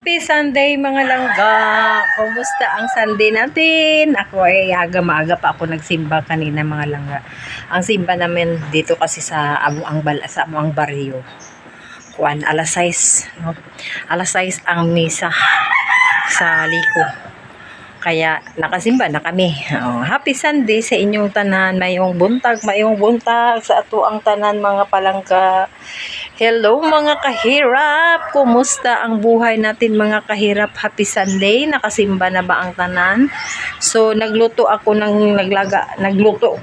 Happy Sunday mga langga! Kumusta ang Sunday natin? Ako ay maaga pa ako nagsimba kanina mga langga. Ang simba namin dito kasi sa amuang baryo. Kuan alas 6, no? Alas 6 ang misa sa liko. Kaya nakasimba na kami. Happy Sunday sa inyong tanan. Mayong buntag sa ato ang tanan mga palangga. Hello mga kahirap. Kumusta ang buhay natin mga kahirap? Happy Sunday. Nakasimba na ba ang tanan? So nagluto ko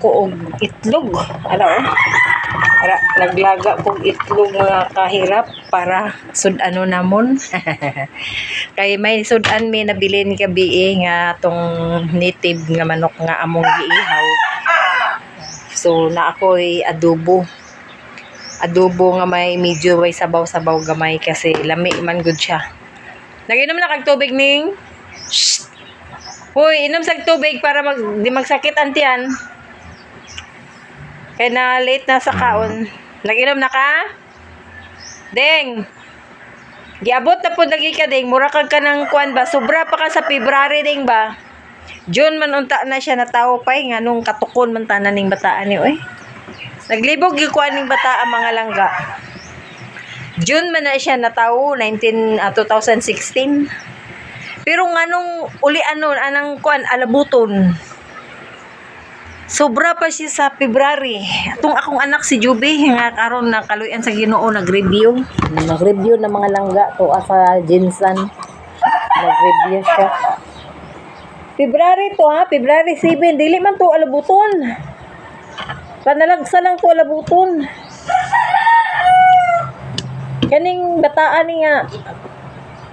og itlog. Naglaga kong itlog mga kahirap para sudano namon. Kay may sudan may nabilin gabi nga tong native nga manok nga among giihaw. So na ako'y adobo nga may medyo way sabaw-sabaw gamay kasi lami man gud siya. Naginom na kag tubig ning. Shh! Hoy, inom sa tubig para di magsakit ang tiyan. Kaya na late na sa kaon. Naginom na ka? Deng! Giabot na po lagi ka, Deng. Mura kag ka ng kuan ba? Sobra pa ka sa February, Deng ba? June man unta na siya natawo pay nga nung katukon man tanan ning bataan ni oy. Naglibog yung kuan ning bataan mga langga. June man na siya natawo 2016. Pero nganong uli anang kuan alabuton. Sobra pa siya sa February. Atong akong anak si Juby nga karon na kaluyan sa Ginoo nag-review na mga langga to sa Jinsan. Nag-review siya. February to ha, February 7, dili man to alabuton. Panalagsa lang to alabuton. Kaning bataan niya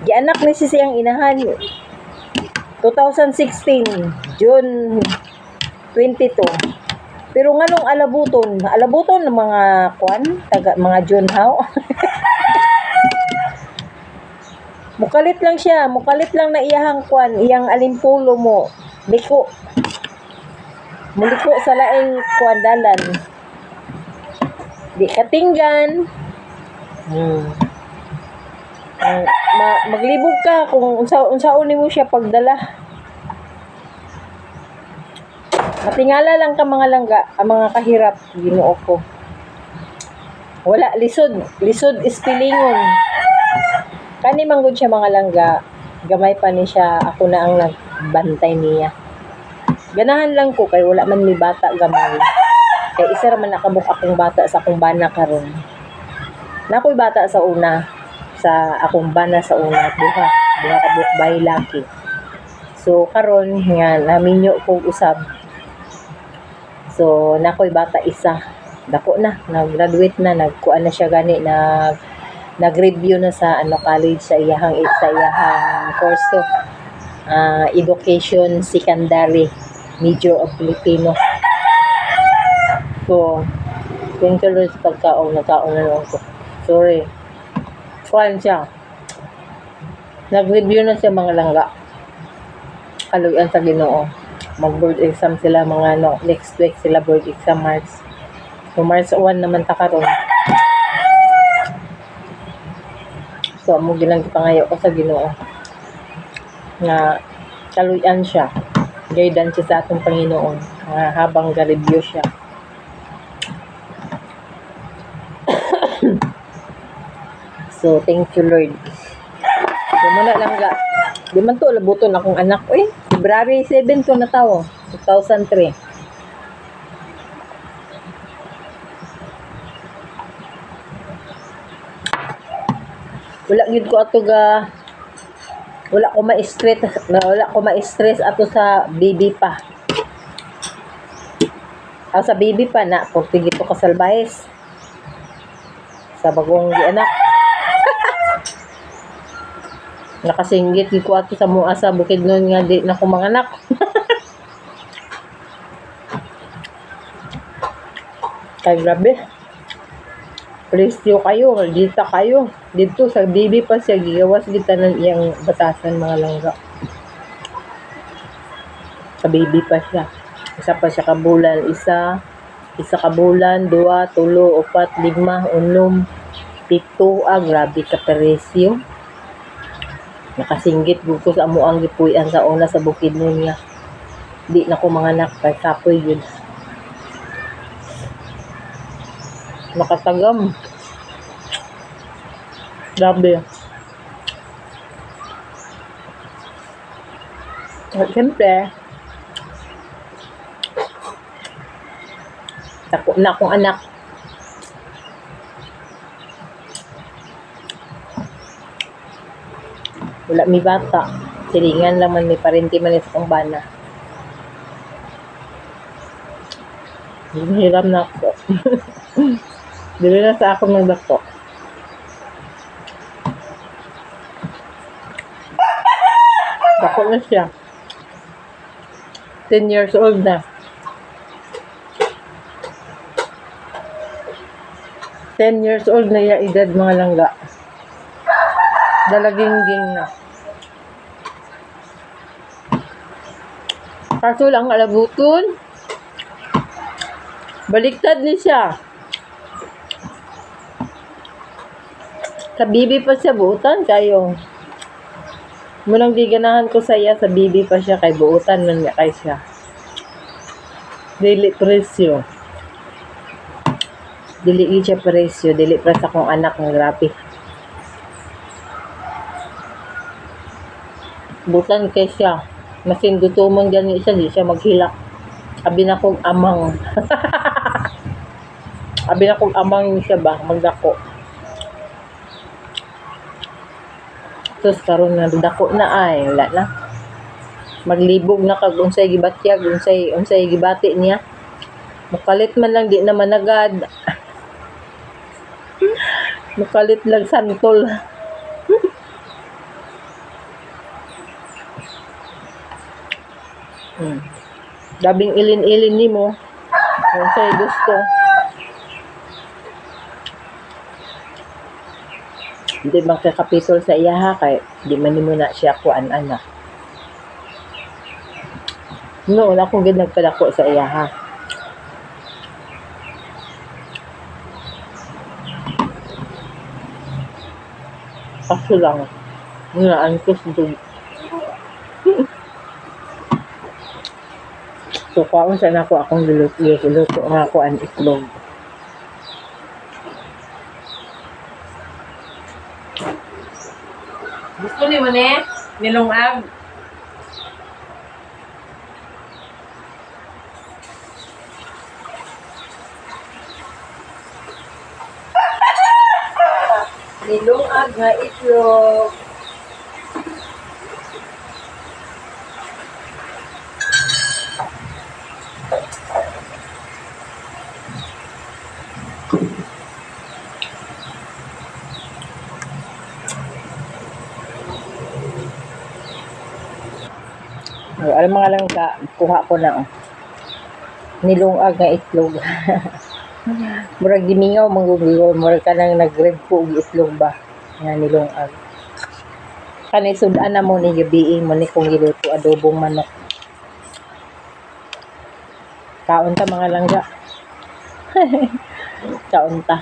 gianak ni siyang inahan 2016 June 22. Pero nganong alabuton ng mga kwan, mga Junhaw. Mukalit lang na iyahang kwan, iyang alimpulo mo. Muliko sa laing kwandalan. Di katinggan. Maglibog ka kung unsaon nimo siya pagdala. Matingala lang ka mga langga, ang mga kahirap, Ginoo ko. Wala lisod ispilingon. Kani manggod siya mga langga, gamay pa ni siya, ako na ang nagbantay niya. Ganahan lang ko kay wala man mi bata gamay. Kay isa ra man nakabuk akong bata sa akong bana karon. Nakoy bata sa akong bana sa una, duha kabuk bay laki. So karon nga naminyo ko usab. So nakoy bata isa. Dako na, nag-graduate na, nagkuan na siya gani nag-review na sa college sa iyahang course to. Education secondary, major of Filipino. So, thank you Lord sa nagkaon na lang ko. Sorry. Kuan siya. Nag-review na siya mga langga. Kaluyan sa Ginoo. Mag-board exam sila mga next week sila board exam March. So, March 1 naman ta karon. So, amo gilang gipangayo ko sa Ginoo nga kaluyan siya. Guidance siya sa atong Panginoon habang ga-review siya. So, thank you Lord. So, muna lang ga. Di man to labuton akong anak. February 7 ko natawo. 2003. Wala ko ma-stress ato sa baby pa. Sa baby pa na pag tigito ka salbayes. Sa bagong anak. Nakasinggit ko ato sa mua sa bukid nun nga di na ko manganak. Kay grabe. Please kayo, maldita kayo. Dito sa baby pa siya, gigawas kita ng iyang batasan mga langga. Sa baby pa siya. Isa pa siya kabulan. Isa kabulan, 2, 3, 4, 5, 6, 7, 8. Grabe ka peresyo. Nakasinggit gud ko sa amo ang gipuy-an sa una sa bukid niya. Di na ko mga anak kay kapoy yun. Nakatagam. Grabe. At siyempre, tako na akong anak. Wala mi bata. Silingan lang man, may parenti man sa kong bana. Hiram na ako. Dili na sa ako magdako. Dako na siya. 10 years old na. 10 years old na yung edad mga langga. Dalagingging na. Kaso lang alabuton. Baliktad ni siya. Sa bibi pa siya buutan kayo. Munang giganahan ko sa iya, sa bibi pa siya kay buutan man niya kay siya. Dili presyo. Dili siya presyo, dili pra sa akong anak ng grabe. Butan kay siya. Masin gutumon gani siya, di siya maghilak. Abi na kong amang. Abi na kong amang siya ba, magdako. Tapos karon na dako na ay, wala na. Maglibog na kag unsay gibatyag, unsay gibati niya. Mukalit man lang di na managad. Mukalit lang santol. Dabing ilin-ilin ni mo. Kung sa'yo gusto. Hindi magkakapitol sa iya ha. Kaya di man mo na siya kuan anak. No, wala akong nagpadako sa iya ha. Kaso lang. Naan ko sa so, kaon sa nako akong luto nga ako ang itlog. Gusto ni mo ne? Nilungag? Nilungag nga itlog. Alam mga lang ka, kuha ko na. Nilungag nga itlog. Murag gimingaw, manggugiyo. Murag ka nang nag-red po itlog ba? Nga nilungag. Kanay sudan na mo ni gabiing mo ni kung giluto adobong manok. Kaon ta mga langga. Kaon ta.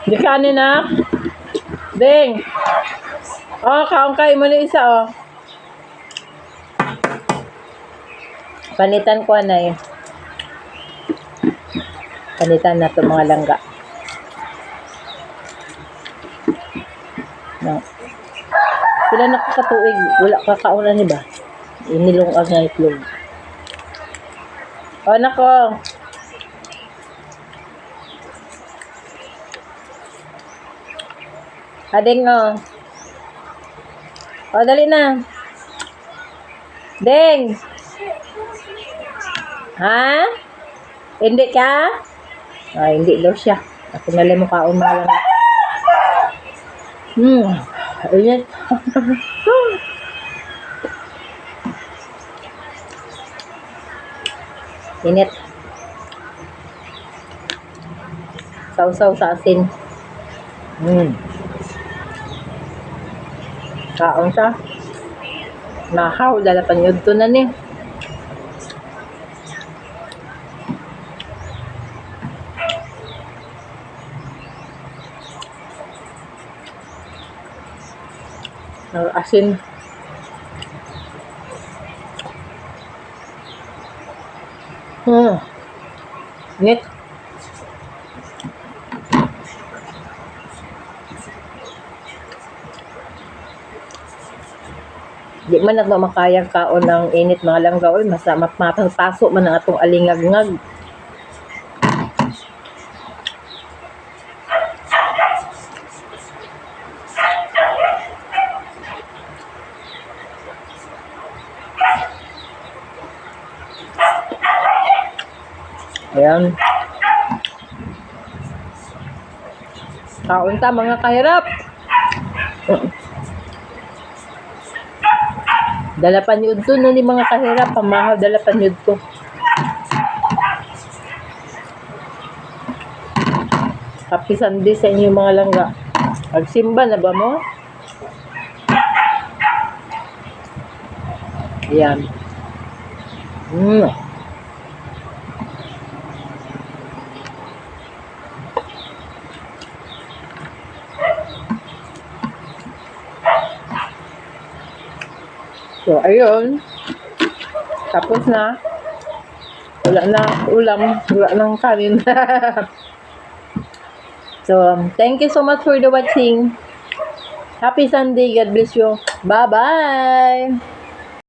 Di kanin na. Ding. Oh, kaon kayo mo na isa oh. Panitan ko na eh. Panitan na to mga langga. No. Sila nakakatuig. Wala kakaunan ni ba? Inilungag nga itlog. Oh, nako. Ading oh. Oh, dali na. Ding. Ha? Hindi ka? Ay, hindi daw siya. Ako na lang mukhaon mo lang. Ayun. Init. Sausaw sa asin. Kaon siya. Nahaw, dala panyod to na ni. Asin. Init. Di man na makayang kaon ng init mga langga. Oy, mapapasok man ang atong alingag-ngag. Ayan. Kaon ta mga kahirap. Dala pa niyo to no ni mga kahirap, pamahaw dala pa niyo to. Happy Sunday sa inyo mga langga. Magsimba na ba mo? Ayan. So, ayun. Tapos na. Wala na ulam. Wala nang kanin. So, thank you so much for the watching. Happy Sunday. God bless you. Bye-bye.